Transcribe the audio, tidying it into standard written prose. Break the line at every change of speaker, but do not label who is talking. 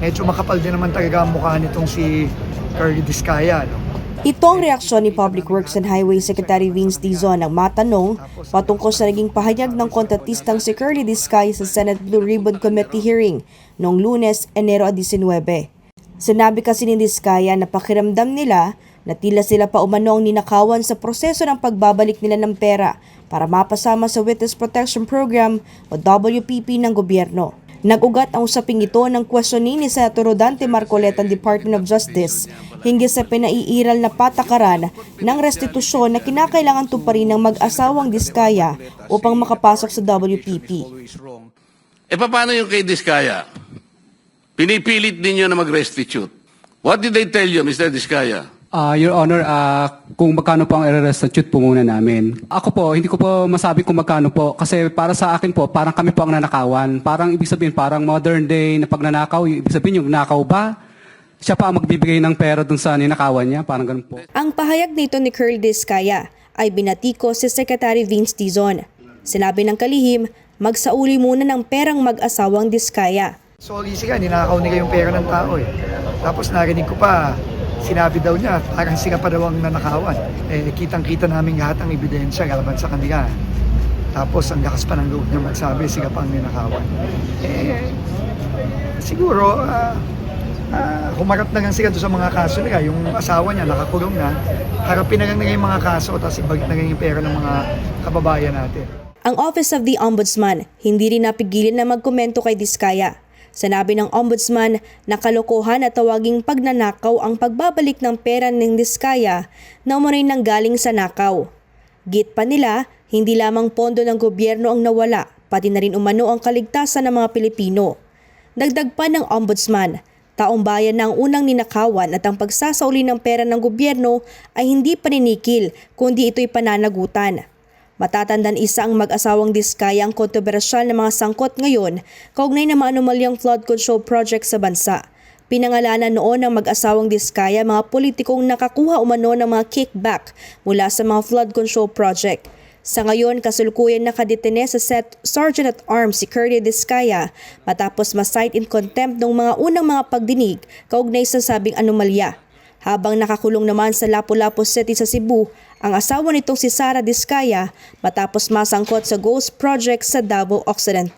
medyo makapal din naman talaga ang mukha nitong si Curly Discaya. No?
Ito ang reaksyon ni Public Works and Highway Secretary Vince Dizon nang matanong patungkol sa naging pahayag ng kontratistang si Curly Discaya sa Senate Blue Ribbon Committee hearing noong Lunes, Enero 19. Sinabi kasi ni Discaya na pakiramdam nila na tila sila pa umano ang ninakawan sa proseso ng pagbabalik nila ng pera para mapasama sa Witness Protection Program o WPP ng gobyerno. Nag-ugat ang usaping ito ng questioning ni Senator Rodante Marcoleta ng Department of Justice hinggil sa pinaiiral na patakaran ng restitusyon na kinakailangan tuparin ng mag-asawang Discaya upang makapasok sa WPP.
Paano yung kay Discaya? Pinipilit ninyo na mag-restitute. What did they tell you, Mr. Discaya?
Your Honor, kung magkano po ang i-restitute po muna namin. Ako po, hindi ko po masabi kung magkano po. Kasi para sa akin po, parang kami po ang nanakawan. Parang ibig sabihin, parang modern day na pagnanakaw. Ibig sabihin, yung nakaw ba? Siya pa ang magbibigay ng pera dun sa ninakawan niya. Parang ganun po.
Ang pahayag nito ni Curly Discaya ay binatiko si Secretary Vince Dizon. Sinabi ng kalihim, magsauli muna ng perang mag-asawang Discaya.
Sorry siya, ninakaw nila yung pera ng tao eh. Tapos narinig ko pa, sinabi daw niya, parang sila pa daw ang nanakawan. Kitang-kita namin lahat ang ebidensya laban sa kanila. Tapos ang lakas pa ng loob niya magsabi, sila pa ang ninakawan. Siguro, humarap na lang sila doon sa mga kaso nila. Yung asawa niya, nakakulong na. Harapin na lang nila yung mga kaso, tapos ibalik na lang yung pera ng mga kababayan natin.
Ang Office of the Ombudsman hindi rin napigilan na magkomento kay Discaya. Sinabi ng Ombudsman na kalokohan at tawaging pagnanakaw ang pagbabalik ng pera ng Discaya na umuray nang galing sa nakaw. Git pa nila, hindi lamang pondo ng gobyerno ang nawala, pati na rin umano ang kaligtasan ng mga Pilipino. Dagdag pa ng Ombudsman, taong bayan na ang unang ninakawan at ang pagsasauli ng pera ng gobyerno ay hindi paninikil kundi ito'y pananagutan. Matatandaan isa ang mag-asawang Discaya ang kontrobersyal na mga sangkot ngayon kaugnay ng mga anomalyang flood control project sa bansa. Pinangalanan noon ng mag-asawang Discaya mga politikong nakakuha umano ng mga kickback mula sa mga flood control project. Sa ngayon, kasalukuyan nakadetene sa Sergeant at Arms si Curly Discaya matapos ma-cite in contempt ng mga unang mga pagdinig kaugnay sa sabing anomalya. Habang nakakulong naman sa Lapu-Lapu City sa Cebu, ang asawa nitong si Sara Discaya matapos masangkot sa Ghost Project sa Davao Occidental.